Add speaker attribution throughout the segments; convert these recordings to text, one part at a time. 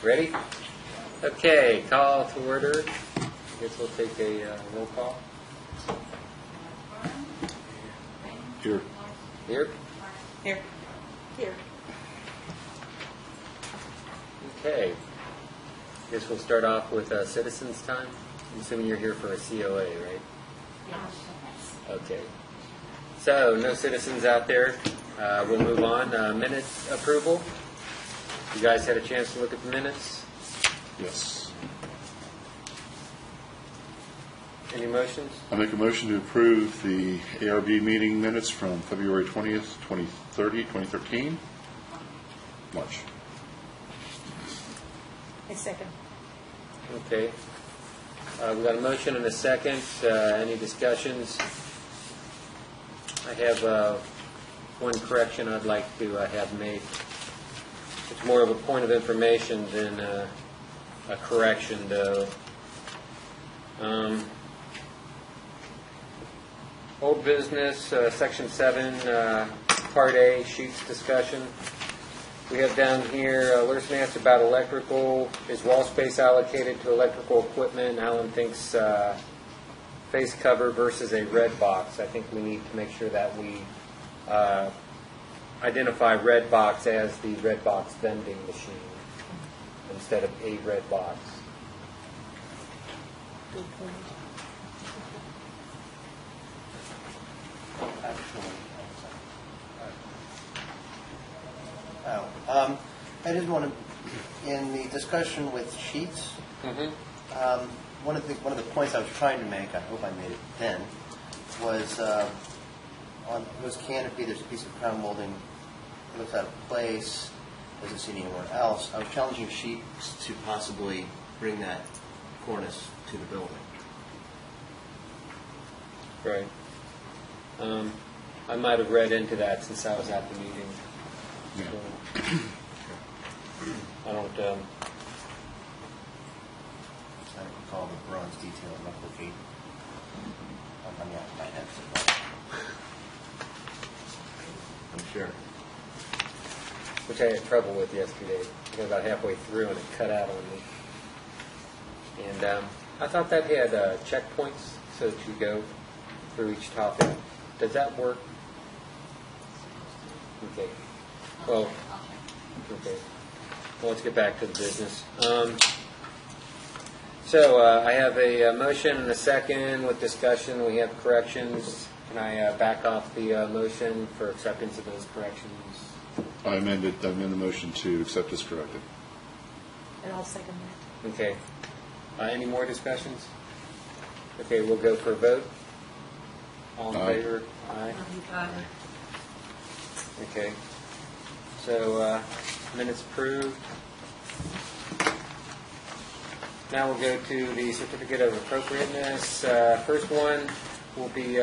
Speaker 1: Ready? Okay, call to order. I guess we'll take a roll call.
Speaker 2: Here.
Speaker 1: Here?
Speaker 3: Here. Here.
Speaker 1: Okay. Guess we'll start off with citizens' time. I'm assuming you're here for a COA, right?
Speaker 3: Yes.
Speaker 1: Okay. So, no citizens out there. We'll move on. Minutes approval. You guys had a chance to look at the minutes?
Speaker 2: Yes.
Speaker 1: Any motions?
Speaker 2: I make a motion to approve the ARB meeting minutes from February 20th, 2013. March.
Speaker 3: A second.
Speaker 1: Okay. We've got a motion and a second. Any discussions? I have one correction I'd like to have made. It's more of a point of information than a correction, though. Old business, Section 7, Part A, sheets discussion. We have down here, Larson asked about electrical. Is wall space allocated to electrical equipment? Alan thinks face cover versus a red box. I think we need to make sure that we identify red box as the red box vending machine instead of a red box.
Speaker 4: I just want to, in the discussion with sheets, one of the points I was trying to make, I hope I made it then, was on this canopy, there's a piece of crown molding, it looks out of place, doesn't see anywhere else. I was challenging sheets to possibly bring that cornice to the building.
Speaker 1: Right. I might have read into that since I was at the meeting.
Speaker 2: Yeah.
Speaker 1: So, I don't.
Speaker 4: I don't recall the bronze detail replicate. I mean, I might have some. I'm sure.
Speaker 1: Which I had trouble with yesterday. I got about halfway through and it cut out on me. And I thought that had checkpoints so that you go through each topic. Does that work? Okay. Well, okay. Well, let's get back to the business. So I have a motion and a second with discussion. We have corrections. Can I back off the motion for acceptance of those corrections?
Speaker 2: I amend the motion to accept as corrected.
Speaker 3: And I'll second that.
Speaker 1: Okay. Any more discussions? Okay, we'll go for a vote. All in
Speaker 2: Aye.
Speaker 1: favor? Aye. Okay. So, minutes approved. Now we'll go to the certificate of appropriateness. First one will be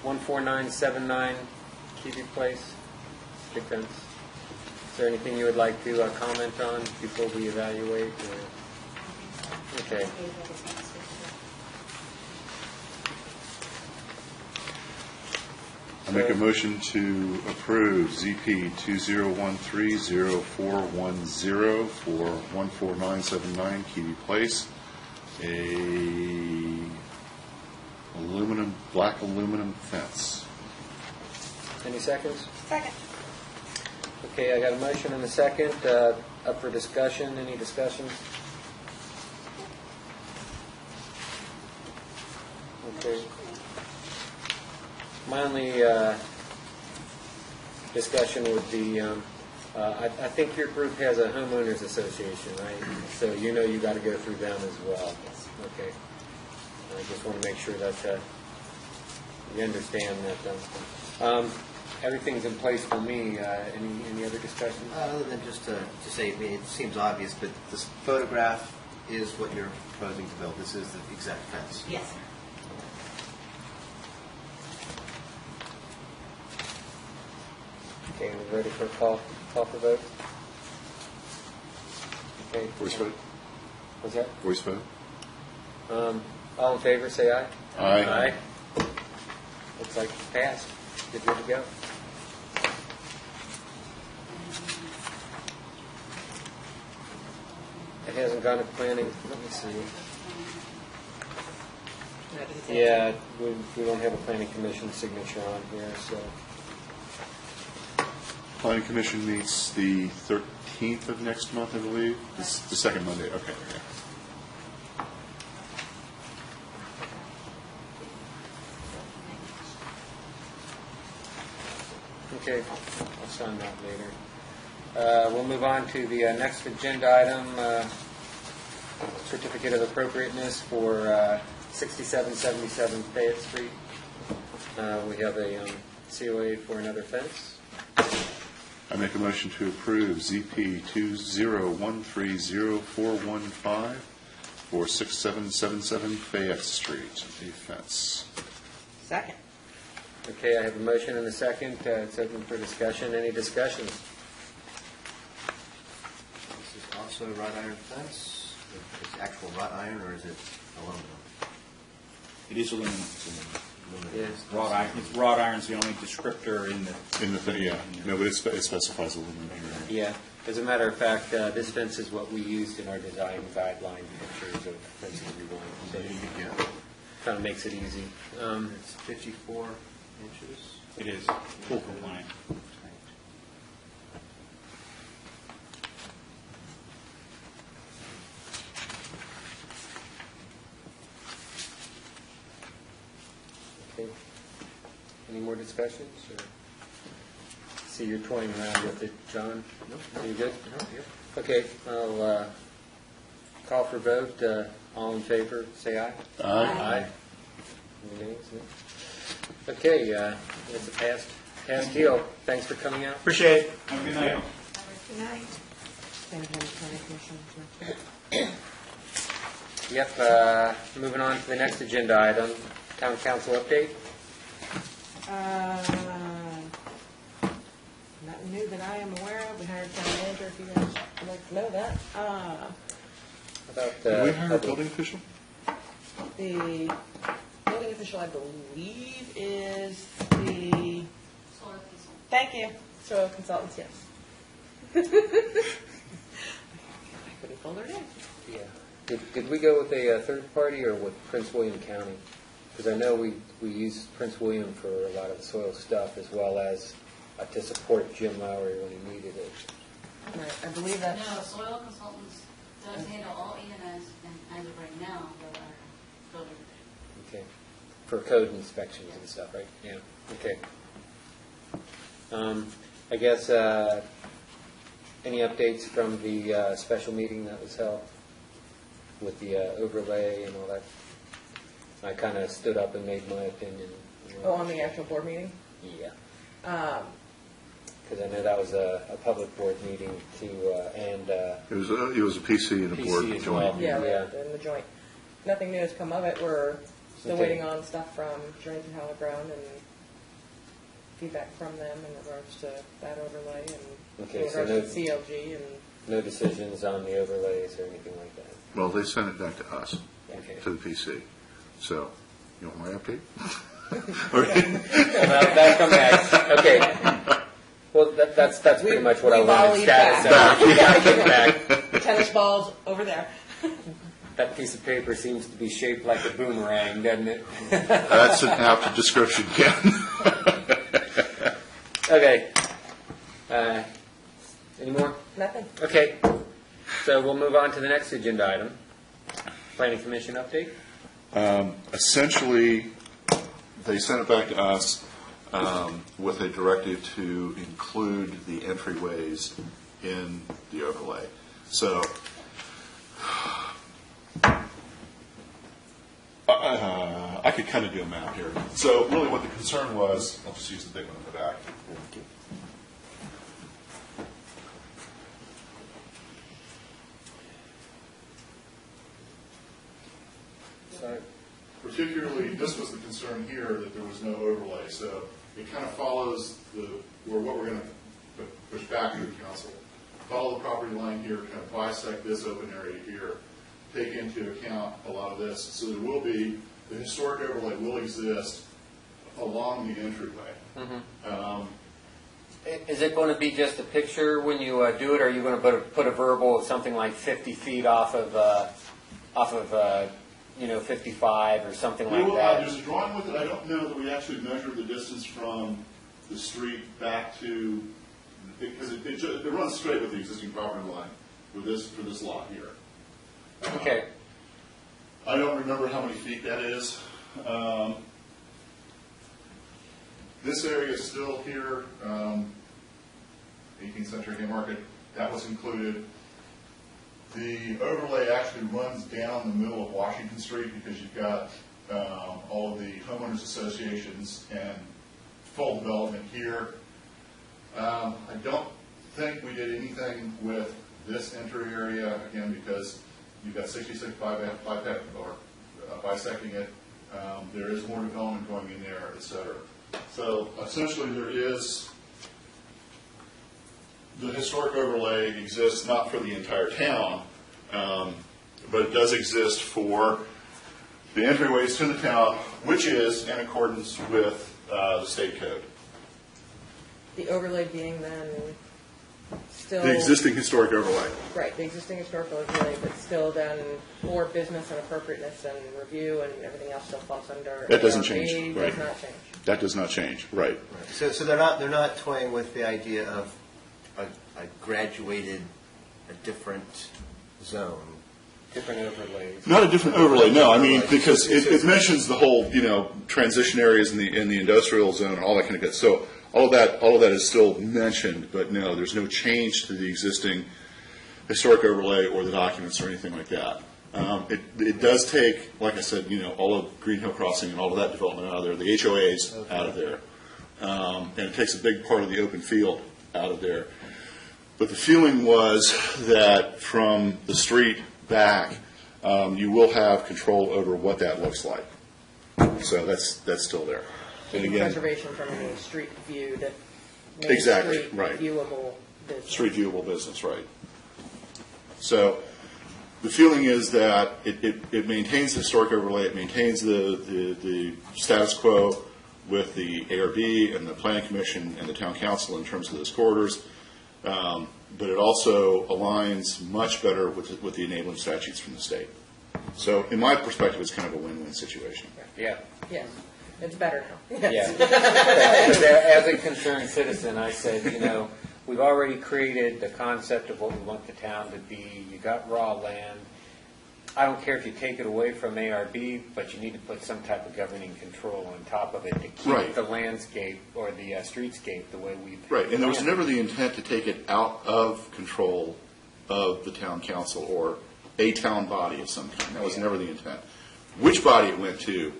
Speaker 1: 14979 Kiwi Place, Big Fence. Is there anything you would like to comment on before we evaluate? Okay.
Speaker 2: I make a motion to approve ZP 2013-0410 for 14979 Kiwi Place, a black aluminum fence.
Speaker 1: Any seconds?
Speaker 3: Second.
Speaker 1: Okay, I got a motion and a second. Up for discussion. Any discussion? Okay. My only discussion would be, I think your group has a homeowners association, right? So you know you got to go through them as well. Okay. I just want to make sure that you understand that. Everything's in place for me. Any other discussion?
Speaker 4: Other than just to say, I mean, it seems obvious, but this photograph is what you're proposing to build. This is the exact fence.
Speaker 3: Yes, sir.
Speaker 1: Okay, we're ready for a call for vote? Okay.
Speaker 2: Voice vote?
Speaker 1: What's that?
Speaker 2: Voice vote?
Speaker 1: All in favor, say aye.
Speaker 2: Aye.
Speaker 1: Looks like it's passed. Good to go. It hasn't gone to planning. Let me see. Yeah, we don't have a planning commission signature on here, so.
Speaker 2: Planning Commission meets the 13th of next month, I believe. It's the second Monday. Okay.
Speaker 1: Okay, I'll sign that later. We'll move on to the next agenda item, certificate of appropriateness for 6777 Fayette Street. We have a COA for another fence.
Speaker 2: I make a motion to approve ZP 20130415 for 6777 Fayette Street, a fence.
Speaker 3: Second.
Speaker 1: Okay, I have a motion and a second. It's open for discussion. Any discussion?
Speaker 4: This is also wrought iron fence. Is it actual wrought iron or is it aluminum?
Speaker 5: It is aluminum.
Speaker 1: Yes.
Speaker 5: Wrought iron. It's wrought iron's the only descriptor in the.
Speaker 2: In the thing, yeah. No, but it specifies aluminum here.
Speaker 1: Yeah. As a matter of fact, this fence is what we used in our design guideline pictures of fences we want. So it kind of makes it easy.
Speaker 4: It's 54 inches.
Speaker 5: It is full compliant.
Speaker 1: Okay. Any more discussions? Or? See, you're toying around with it, John. No. You good? No. Okay. I'll call for vote. All in favor, say aye.
Speaker 2: Aye.
Speaker 1: Any nays? No? Okay. It's a past deal. Thanks for coming out.
Speaker 5: Appreciate it. Have a good night.
Speaker 3: Good night.
Speaker 1: Yep. Moving on to the next agenda item, town council update.
Speaker 3: Nothing new that I am aware of. We hired a town manager, if you guys would like to know that.
Speaker 1: About
Speaker 2: Did we hire a building official?
Speaker 3: The building official, I believe, is the...
Speaker 6: Solar consultant.
Speaker 3: Thank you. Soil consultants, yes. I couldn't pull their name.
Speaker 1: Yeah. Did we go with a third party or with Prince William County? Because I know we used Prince William for a lot of the soil stuff as well as to support Jim Lowry when he needed it.
Speaker 3: Right, I believe that's...
Speaker 6: No, soil consultants does handle all ENS and as of right now, but our building.
Speaker 1: Okay. For code inspections and stuff, right? Yeah. Okay. I guess any updates from the special meeting that was held with the overlay and all that? I kind of stood up and made my opinion.
Speaker 3: Oh, on the actual board meeting?
Speaker 1: Yeah. Because I know that was a public board meeting too, and
Speaker 2: It was a PC and a board
Speaker 1: PC as
Speaker 2: joint.
Speaker 1: well.
Speaker 3: Yeah,
Speaker 1: Yeah.
Speaker 3: in the joint. Nothing new has come of it. We're still
Speaker 1: Okay.
Speaker 3: waiting on stuff from Jones and Howell Brown and feedback from them in regards to that overlay and
Speaker 1: Okay,
Speaker 3: in
Speaker 1: so
Speaker 3: regards to CLG and
Speaker 1: no decisions on the overlays or anything like that.
Speaker 2: Well, they sent it back to us,
Speaker 1: Okay.
Speaker 2: to the PC. So, you want my update?
Speaker 1: Well, that'll come next. Okay. Well, that's pretty much what I
Speaker 3: we've
Speaker 1: wanted.
Speaker 3: volleyed
Speaker 1: Status
Speaker 3: back.
Speaker 1: of it. Yeah, get back.
Speaker 3: tennis balls over there.
Speaker 1: That piece of paper seems to be shaped like a boomerang, doesn't it?
Speaker 2: That's an apt description, Ken.
Speaker 1: Okay. Any more?
Speaker 3: Nothing.
Speaker 1: Okay. So we'll move on to the next agenda item. Planning Commission update.
Speaker 2: Essentially, they sent it back to us with a directive to include the entryways in the overlay. So, I could kind of do a map here. So really what the concern was, I'll just use the big one in the back.
Speaker 1: Sorry.
Speaker 2: Particularly, this was the concern here, that there was no overlay. So it kind of follows what we're going to push back to the council. Follow the property line here, kind of bisect this open area here, take into account a lot of this. So there will be, the historic overlay will exist along the entryway.
Speaker 1: Is it going to be just a picture when you do it, or are you going to put a verbal of something like 50 feet off of 55 or something like that?
Speaker 2: There's a drawing with it. I don't know that we actually measured the distance from the street back to, because it runs straight with the existing property line for this lot here.
Speaker 1: Okay.
Speaker 2: I don't remember how many feet that is. This area is still here, 18th century Haymarket, that was included. The overlay actually runs down the middle of Washington Street because you've got all of the homeowners associations and full development here. I don't think we did anything with this entry area, again, because you've got 66 bisecting it. There is more development going in there, et cetera. So essentially there is, the historic overlay exists not for the entire town, but it does exist for the entryways to the town, which is in accordance with the state code.
Speaker 3: The overlay being then still.
Speaker 2: The existing historic overlay.
Speaker 3: Right, the existing historical overlay, but still then for business and appropriateness and review and everything else still falls under.
Speaker 2: That doesn't
Speaker 3: ARB,
Speaker 2: change, right.
Speaker 3: Does not change.
Speaker 2: That does not change, right.
Speaker 4: So they're not toying with the idea of a graduated, a different zone.
Speaker 1: Different overlays.
Speaker 2: Not a different overlay, no. I mean, because it mentions the whole, transition areas in the industrial zone and all that kind of good. So all of that is still mentioned, but no, there's no change to the existing historic overlay or the documents or anything like that. It does take, like I said, all of Green Hill Crossing and all of that development out of there, the HOAs out of there, and it takes a big part of the open field out of there. But the feeling was that from the street back, you will have control over what that looks like. So that's still there. And
Speaker 3: Keeping
Speaker 2: again,
Speaker 3: preservation from any street view that makes
Speaker 2: Exactly,
Speaker 3: street
Speaker 2: right.
Speaker 3: viewable business.
Speaker 2: street viewable business, right. So the feeling is that it maintains the historic overlay, it maintains the status quo with the ARB and the Planning Commission and the Town Council in terms of those corridors, but it also aligns much better with the enabling statutes from the state. So in my perspective, it's kind of a win-win situation.
Speaker 1: Yeah.
Speaker 3: Yes, it's better now.
Speaker 1: Yeah. As a concerned citizen, I said, we've already created the concept of what we want the town to be. You got raw land. I don't care if you take it away from ARB, but you need to put some type of governing control on top of it to keep
Speaker 2: Right.
Speaker 1: the landscape or the streetscape the way we've.
Speaker 2: Right, and there was
Speaker 1: planned.
Speaker 2: never the intent to take it out of control of the town council or a town body of some kind. That was never the intent. Which body it went to,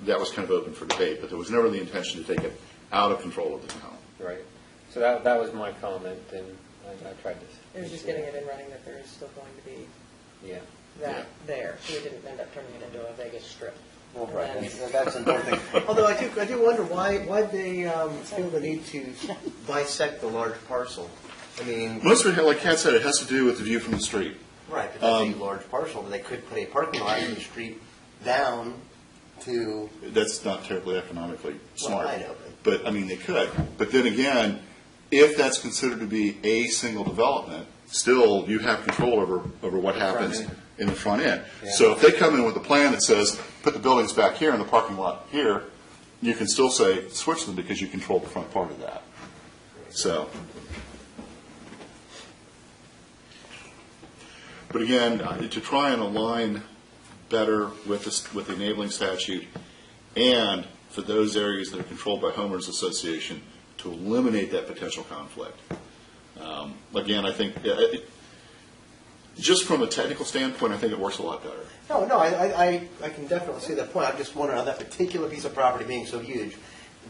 Speaker 2: that was kind of open for debate, but there was never the intention to take it out of control of the town.
Speaker 1: Right. So that was my comment, and I tried to.
Speaker 3: It was just getting it in writing that there is still going to be
Speaker 1: Yeah.
Speaker 3: that there, so we didn't end up turning it into a Vegas strip.
Speaker 4: Well, right,
Speaker 3: And
Speaker 4: that's an important thing. Although I do wonder why they feel the need to bisect the large parcel. I mean,
Speaker 2: Most of it, like Kat said, it has to do with the view from the street.
Speaker 4: right, but that's a large parcel, but they could put a parking lot in the street down to.
Speaker 2: That's not terribly economically smart.
Speaker 4: I know,
Speaker 2: But, I mean, they could. But then again, if that's considered to be a single development, still you have control over what happens
Speaker 1: end.
Speaker 2: in the front end.
Speaker 1: Yeah.
Speaker 2: So if they come in with a plan that says, put the buildings back here and the parking lot here, you can still say, switch them because you control the front part of that. So. But again, to try and align better with the enabling statute and for those areas that are controlled by homeowners association to eliminate that potential conflict. Again, I think, just from a technical standpoint, I think it works a lot better.
Speaker 4: No, I can definitely see that point. I'm just wondering, on that particular piece of property being so huge,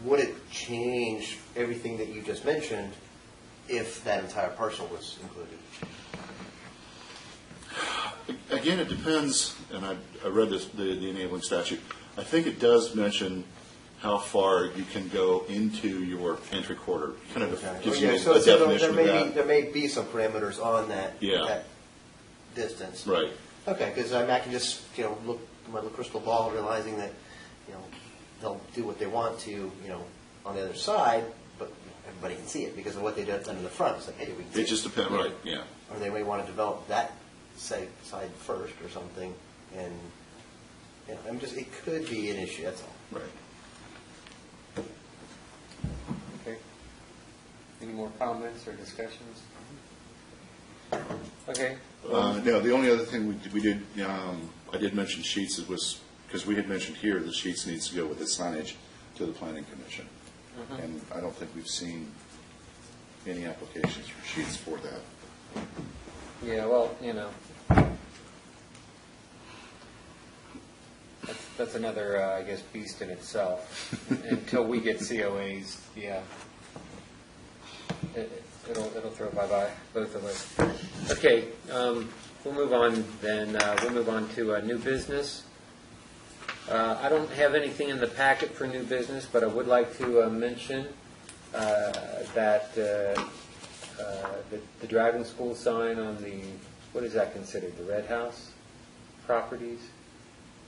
Speaker 4: would it change everything that you just mentioned if that entire parcel was included?
Speaker 2: Again, it depends, and I read the enabling statute. I think it does mention how far you can go into your entry quarter. Kind of gives you a definition of that.
Speaker 4: There may be some parameters on that,
Speaker 2: Yeah.
Speaker 4: that distance.
Speaker 2: Right.
Speaker 4: Okay, because I can just, look at my little crystal ball, realizing that, they'll do what they want to, on the other side, but everybody can see it because of what they did in the front. It's like, hey, we can see
Speaker 7: It just depends, right, yeah.
Speaker 4: Or they may want to develop that side first or something, and I'm just, it could be an issue, that's all.
Speaker 7: Right.
Speaker 1: Okay. Any more comments or discussions? Okay.
Speaker 7: No, the only other thing we did, I did mention sheets, it was, because we had mentioned here, the sheets needs to go with the signage to the planning commission. And I don't think we've seen any applications for sheets for that.
Speaker 1: Yeah, well, that's another, I guess, beast in itself. Until we get COAs, yeah. It'll throw bye-bye, both of us. Okay, we'll move on then. We'll move on to new business. I don't have anything in the packet for new business, but I would like to mention that the driving school sign on the, what is that considered, the Red House properties,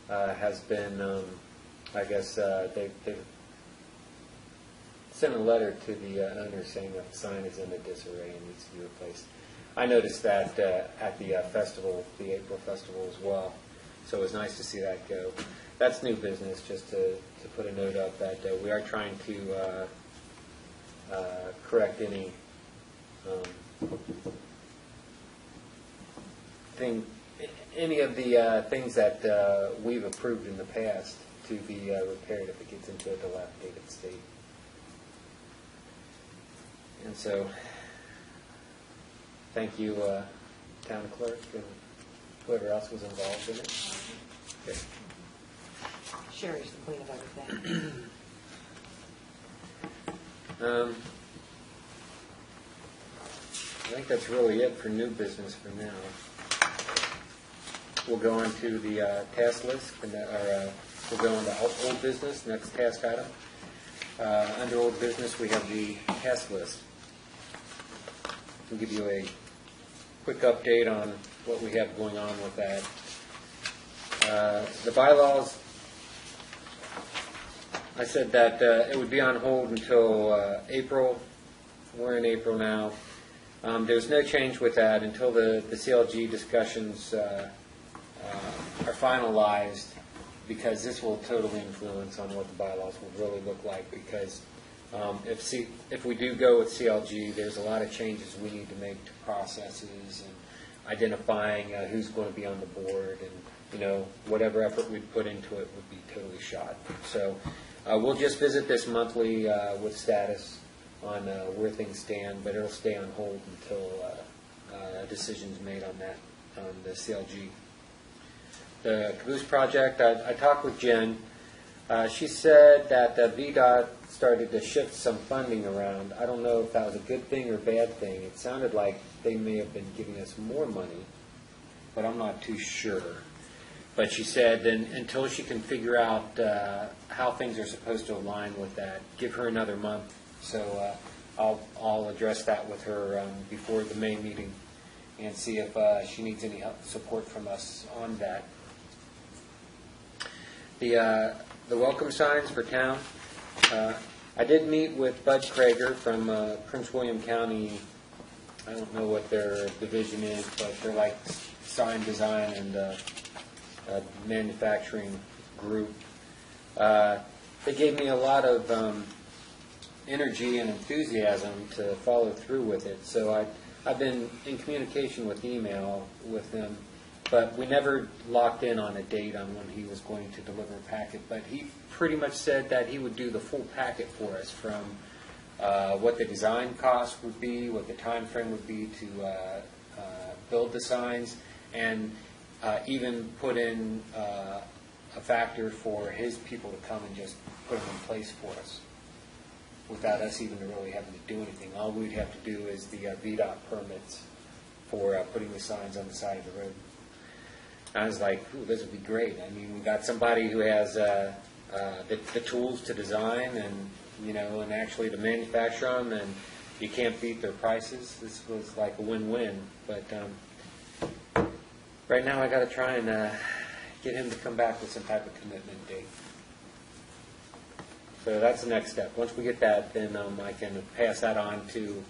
Speaker 1: has been, I guess, they've sent a letter to the owner saying that the sign is in a disarray and needs to be replaced. I noticed that at the festival, the April festival as well, so it was nice to see that go. That's new business, just to put a note up that we are trying to correct any any of the things that we've approved in the past to be repaired if it gets into a dilapidated state. And so, thank you, town clerk, and whoever else was involved in it. Okay.
Speaker 3: Sherry's the queen of everything.
Speaker 1: I think that's really it for new business for now. We'll go on to the task list, or we'll go on to old business, next task item. Under old business, we have the task list. We'll give you a quick update on what we have going on with that. The bylaws, I said that it would be on hold until April. We're in April now. There's no change with that until the CLG discussions are finalized, because this will totally influence on what the bylaws will really look like, because if we do go with CLG, there's a lot of changes we need to make to processes and identifying who's going to be on the board, and whatever effort we put into it would be totally shot. So we'll just visit this monthly with status on where things stand, but it'll stay on hold until a decision's made on that, on the CLG. The Caboose project, I talked with Jen. She said that VDOT started to shift some funding around. I don't know if that was a good thing or bad thing. It sounded like they may have been giving us more money, but I'm not too sure. But she said then until she can figure out how things are supposed to align with that, give her another month. So I'll address that with her before the May meeting and see if she needs any help, support from us on that. The welcome signs for town. I did meet with Bud Krager from Prince William County. I don't know what their division is, but they're like sign design and manufacturing group. They gave me a lot of energy and enthusiasm to follow through with it. So I've been in communication with email with them, but we never locked in on a date on when he was going to deliver a packet. But he pretty much said that he would do the full packet for us, from what the design cost would be, what the time frame would be to build the signs, and even put in a factor for his people to come and just put them in place for us, without us even really having to do anything. All we'd have to do is the VDOT permits for putting the signs on the side of the road. I was like, ooh, this would be great. I mean, we got somebody who has the tools to design and actually to manufacture them, and you can't beat their prices. This was like a win-win. But right now I got to try and get him to come back with some type of commitment date. So that's the next step. Once we get that, then I can pass that on to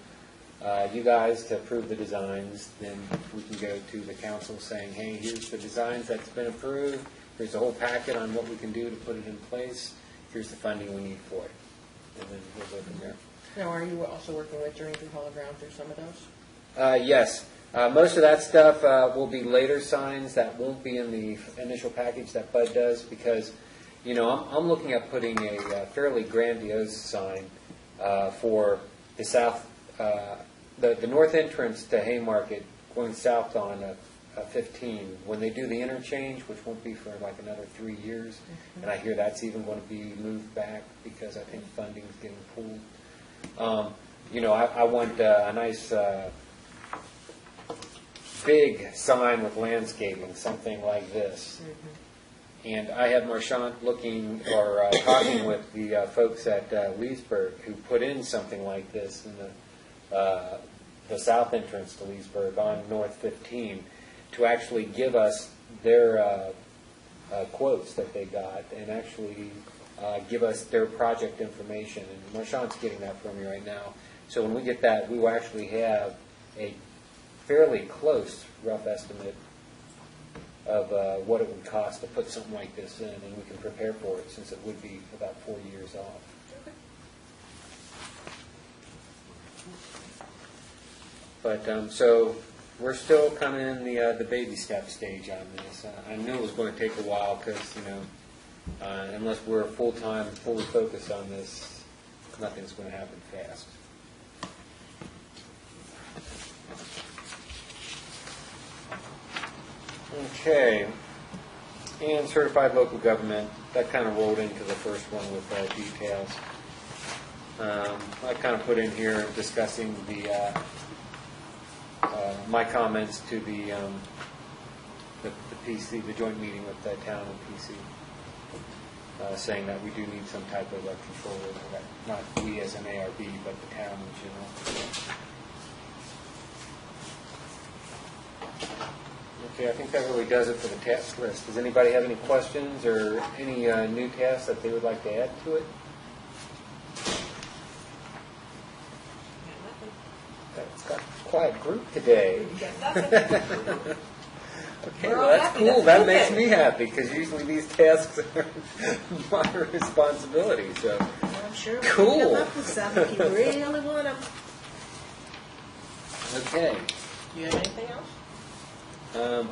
Speaker 1: you guys to approve the designs. Then we can go to the council saying, hey, here's the designs that's been approved. Here's the whole packet on what we can do to put it in place. Here's the funding we need for it. And then we'll go from there.
Speaker 3: Now, are you also working with Journey Through Hollow Ground through some of those?
Speaker 1: Yes. Most of that stuff will be later signs that won't be in the initial package that Bud does because, you know, I'm looking at putting a fairly grandiose sign for the south, the north entrance to Haymarket going south on 15. When they do the interchange, which won't be for like another 3 years, and I hear that's even going to be moved back because I think funding's getting pulled. You know, I want a nice big sign with landscaping, something like this. And I have Marchant looking or talking with the folks at Leesburg who put in something like this in the south entrance to Leesburg on North 15 to actually give us their quotes that they got and actually give us their project information. And Marchant's getting that from me right now. So when we get that, we will actually have a fairly close rough estimate of what it would cost to put something like this in, and we can prepare for it since it would be about 4 years off. But so we're still kind of in the baby step stage on this. I knew it was going to take a while because, you know, unless we're full-time, fully focused on this, nothing's going to happen fast. Okay, and certified local government, that kind of rolled into the first one with details. I kind of put in here discussing the my comments to the PC, the joint meeting with the town and PC, saying that we do need some type of control over that, not we as an ARB, but the town in general. Okay, I think that really does it for the task list. Does anybody have any questions or any new tasks that they would like to add to it? It's got a quiet group today. Okay, well, that's cool. That makes me happy because usually these tasks are my responsibility. So
Speaker 8: I'm sure we
Speaker 1: cool.
Speaker 8: can come up with some if you really want them.
Speaker 1: Okay.
Speaker 3: Do you have anything else?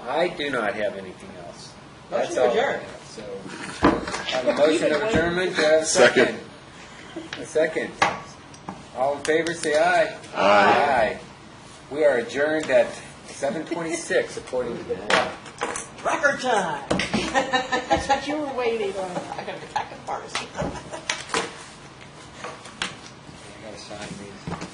Speaker 1: I do not have anything else.
Speaker 3: Motion
Speaker 1: That's all I
Speaker 3: adjourned.
Speaker 1: have. So, I have a motion of adjournment. Do I have a second? A second. All in favor, say aye. Aye. We are adjourned at 7:26, according to the clock.
Speaker 8: Record time. That's what you were waiting on. I got to pack a pharmacy.
Speaker 1: I gotta sign these.